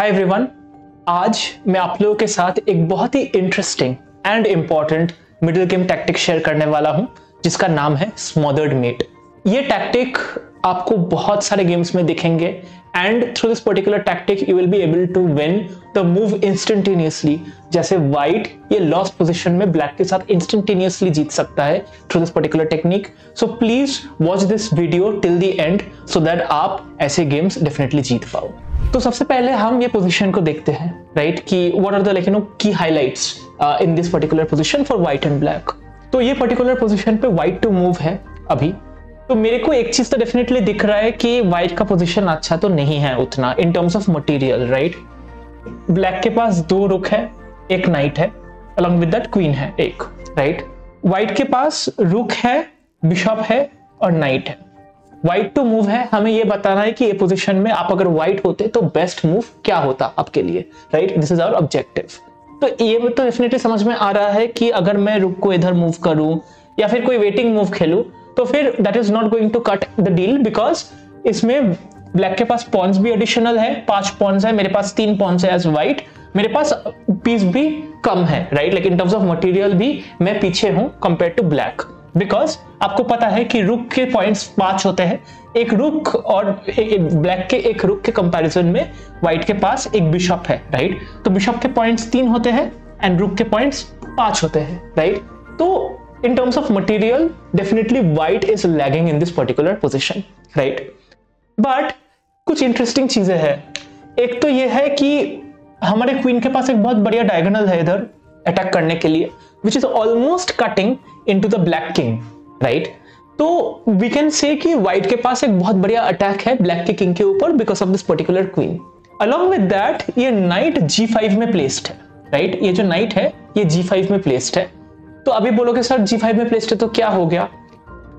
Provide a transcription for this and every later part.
Hi everyone, आज मैं आप लोगों के साथ एक बहुत ही interesting and important middle game tactic share करने वाला हूं जिसका नाम है स्मॉदर्ड मेट। ये टैक्टिक आपको बहुत सारे गेम्स में दिखेंगे and through this particular tactic you will be able to win the move instantaneously. जैसे व्हाइट ये लॉस्ट पोजीशन में ब्लैक के साथ इंस्टेंटेनियसली जीत सकता है through this particular technique. So please watch this video till the end so that आप ऐसे गेम्स डेफिनेटली जीत पाओ। तो सबसे पहले हम ये पोजीशन को देखते हैं, राइट, कि what are the key highlights in this particular position for white and black. तो ये पर्टिकुलर पोजीशन पे व्हाइट टू मूव है अभी। तो मेरे को एक चीज तो डेफिनेटली दिख रहा है कि व्हाइट का पोजीशन अच्छा तो नहीं है उतना in terms of material, right. Black के पास दो रुक है, एक नाइट है, अलॉन्ग विद दैट क्वीन है एक, राइट। व्हाइट के पास रुक है, बिशप है और नाइट है। व्हाइट टू मूव है, हमें ये बताना है कि ये पोजीशन में आप अगर व्हाइट होते तो बेस्ट मूव क्या होता आपके लिए, right. This is our objective. तो ये तो डेफिनेटली समझ में आ रहा है कि अगर मैं रुक को इधर मूव करूं या फिर कोई वेटिंग मूव खेलूं तो फिर that is not going to cut the deal, because इसमें ब्लैक के पास पॉन्स भी एडिशनल है, 5 पॉन्स है, मेरे पास 3 पॉन्स है एज व्हाइट, मेरे पास पीस भी कम है, right. Like in terms of material भी मैं पीछे हूं कंपेयर टू ब्लैक, बिकॉज आपको पता है कि रुक के पॉइंट्स 5 होते हैं। एक रुक और ब्लैक के एक रुक के कंपैरिजन में व्हाइट के पास एक बिशप है, राइट। तो बिशप के पॉइंट्स 3 होते हैं एंड रुक के पॉइंट्स 5 होते हैं, राइट। तो in terms of material definitely white is lagging in this particular position, right? but कुछ इंटरेस्टिंग चीजें हैं। एक तो ये है कि हमारे क्वीन के पास एक बहुत बढ़िया डायगोनल है इधर अटैक करने के लिए, which is almost cutting into the black king, right? तो we can say कि white के पास एक बहुत बढ़िया अटैक है ब्लैक के किंग के ऊपर because of this particular queen. along with that ये knight g5 में placed है, right? ये जो knight है ये g5 में placed है। तो अभी बोलोगे सर g5 में प्लेस्ड है तो क्या हो गया?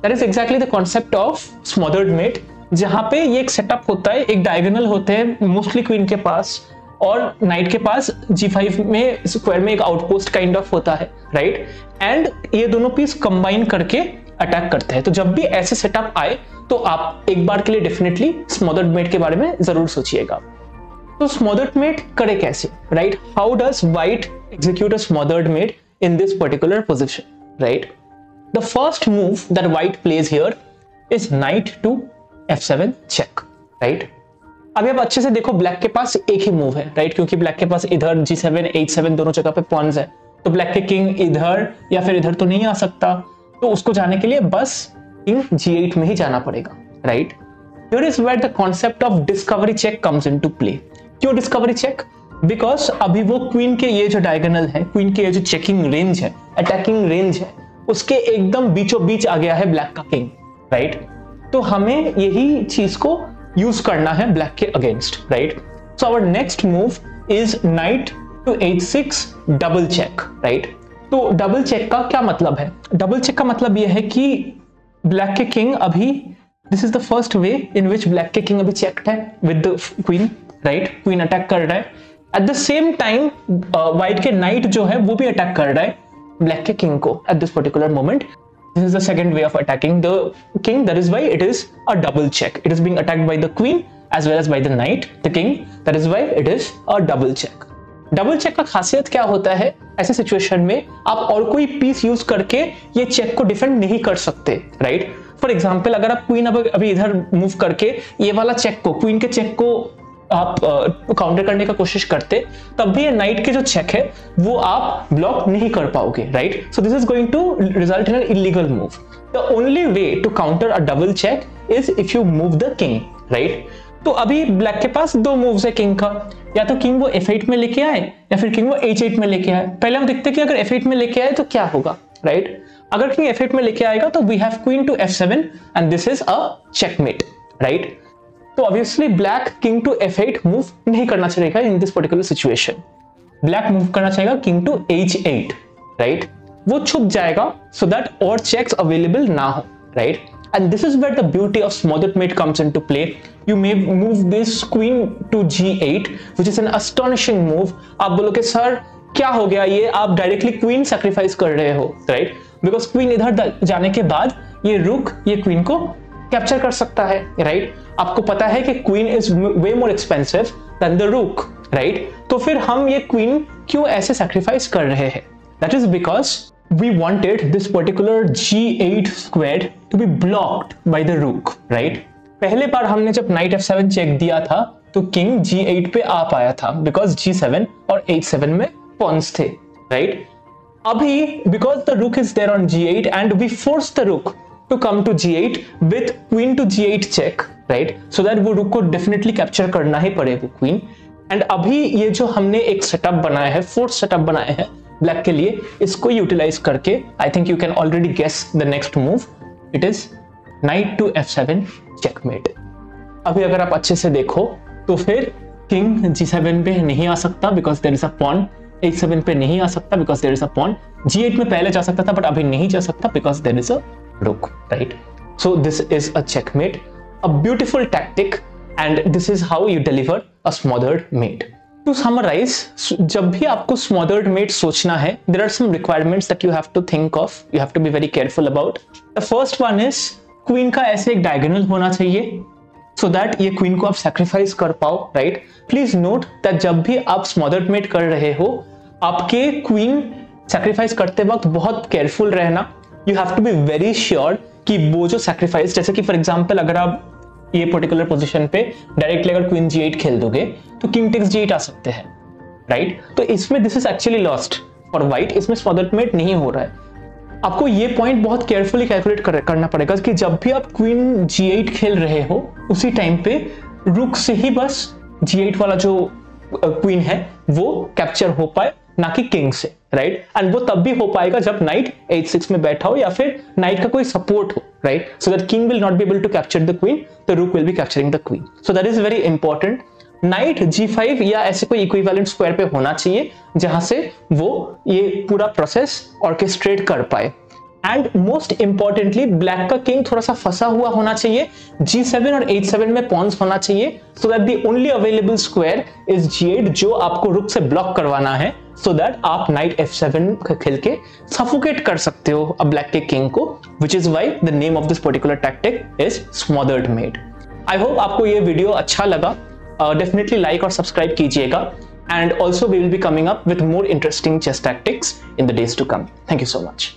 That is exactly the concept of smothered mate, जहां पे ये एक सेटअप होता है, एक डायगोनल होते हैं मोस्टली क्वीन के पास और नाइट के पास g5 में स्क्वायर में एक आउटपोस्ट काइंड ऑफ होता है, राइट। एंड ये दोनों पीस कंबाइन करके अटैक करते हैं। तो जब भी ऐसे सेटअप आए तो आप एक बार के लिए डेफिनेटली स्मॉदर्ड मेट के बारे में जरूर सोचिएगा। तो स्मॉदर्ड मेट करे कैसे, right? How does white execute a smothered mate in this particular position, right? The first move that white plays here is knight to f7 check, right? अभी आप अच्छे से देखो ब्लैक के पास एक ही मूव है, राइट, क्योंकि ब्लैक के पास इधर g7 h7 दोनों जगह पे पॉन्स है, तो ब्लैक के किंग इधर या फिर इधर तो नहीं आ सकता, तो उसको जाने के लिए बस किंग g8 में ही जाना पड़ेगा, right. Here is where the concept of discovery check comes into play. क्यों डिस्कवरी चेक? बिकॉज अभी वो क्वीन के ये जो डायगोनल है, क्वीन के ये जो चेकिंग रेंज है, अटैकिंग रेंज है, उसके एकदम बीचों बीच आ गया है ब्लैक का किंग, राइट। तो हमें यही चीज को यूज करना है ब्लैक के against, right. So our next move is knight to h6 double check, right. तो डबल चेक का क्या मतलब है? डबल चेक का मतलब यह है कि ब्लैक के किंग अभी, this is the first way in which black के किंग अभी चेक्ड है with the queen, right. Queen attack कर रहा है, at the same time white के नाइट जो है वो भी अटैक कर रहा है ब्लैक के किंग को at this particular moment. This is the second way of attacking the king, that is why it is a double check. It is being attacked by the queen as well as by the knight the king, that is why it is a double check. Double check का खासियत क्या होता है? ऐसे situation में आप और कोई पीस यूज करके ये चेक को डिफेंड नहीं कर सकते, राइट। फॉर एग्जाम्पल अगर आप क्वीन अभी इधर मूव करके ये वाला चेक को, क्वीन के चेक को आप काउंटर करने का कोशिश करते, तब भी ये नाइट के जो चेक है वो आप ब्लॉक नहीं कर पाओगे, right. So this is going to result in an illegal move. The only way to counter a double check is if you move the king, right. तो अभी ब्लैक के पास दो मूव्स है किंग का, या तो किंग वो f8 में लेके आए या फिर किंग वो h8 में लेके आए। पहले हम देखते हैं कि अगर f8 में लेके आए तो क्या होगा, राइट। अगर किंग f8 में लेके आएगा तो we have queen to f7 and this is a checkmate, right. तो obviously black king to f8 move नहीं करना चाहिए in this particular situation. Black move करना चाहिए किंग टू h8, राइट। वो छुप जाएगा सो दैट और चेक्स अवेलेबल ना हो, right. And this is where the beauty of smothered mate comes into play. You may move this queen to g8 which is N अस्टोनिशिंग move. आप बोलोगे sir क्या हो गया, ये आप डायरेक्टली क्वीन सैक्रिफाइस कर रहे हो, राइट, बिकॉज क्वीन इधर जाने के बाद ये रुक ये क्वीन को कैप्चर कर सकता है, राइट। आपको पता है कि queen is way more expensive than the रूक, राइट? तो फिर हम ये क्वीन क्यों ऐसे सैक्रिफाइस कर रहे हैं? That is because we wanted this particular g8 squared to be blocked by the rook, right? पहले बार हमने जब knight f7 चेक दिया था तो किंग g8 पे आ पाया था because g7 और h7 में pawns थे, right? अभी because the rook is there on g8 and we force the rook to come to g8 with queen to g8 check, right? So that वो rook को definitely capture करना ही पड़े वो queen. And अभी ये जो हमने एक सेटअप बनाया है, फोर्थ सेटअप बनाया है ब्लैक के लिए, इसको यूटिलाइज करके I think you can already guess the next move. It is knight to f7 checkmate. अभी अगर आप अच्छे से देखो तो फिर किंग g7 पे नहीं आ सकता because there is a pawn, h7 पे नहीं आ सकता because there is a pawn, g8 में पहले जा सकता था बट अभी नहीं जा सकता because there is a rook, right? So this is a checkmate, a beautiful tactic, and this is how you deliver a smothered mate. To summarize, जब भी आपको smothered mate सोचना है, there are some requirements that you have to think of. You have to be very careful about. The first one is queen का ऐसे एक diagonal होना चाहिए, so that ये queen को आप sacrifice कर पाओ, right? Please note that जब भी आप smothered mate कर रहे हो, आपके queen sacrifice करते वक्त बहुत careful रहना. You have to be very sure कि वो जो sacrifice, जैसे कि for example अगर आप ये पर्टिकुलर पोजीशन पे डायरेक्टली अगर क्वीन g8 खेल दोगे तो किंग टेक्स g8 आ सकते हैं, राइट? तो इसमें this is actually lost for white, इसमें स्मॉदर्ड मेट नहीं हो रहा है. आपको ये पॉइंट बहुत केयरफुली कैलकुलेट करना पड़ेगा कि जब भी आप क्वीन g8 खेल रहे हो उसी टाइम पे रुक से ही बस g8 वाला जो क्वीन है वो कैप्चर हो पाए, ना कि किंग से, राइट? एंड वो तब भी हो पाएगा जब नाइट h6 में बैठा हो या फिर नाइट का कोई सपोर्ट हो, right? So that king will not be able to capture the queen, the rook will be capturing the queen. So that is very important. Knight g5 या ऐसे कोई इक्विवेलेंट स्क्वायर पे होना चाहिए जहां से वो ये पूरा प्रोसेस ऑर्केस्ट्रेट कर पाए. एंड मोस्ट इंपॉर्टेंटली ब्लैक का किंग थोड़ा सा फंसा हुआ होना चाहिए, g7 और h7 में पॉन्स होना चाहिए, so that the only available square is g8 जो आपको रुक से ब्लॉक करवाना है, सो दैट आप नाइट f7 खेल के सफोकेट कर सकते हो अब ब्लैक के किंग को, which is why the name of this particular tactic is smothered mate. I hope आपको ये वीडियो अच्छा लगा. डेफिनेटली लाइक और सब्सक्राइब कीजिएगा, and also we will be coming up with more interesting chess tactics in the days to come. Thank you so much.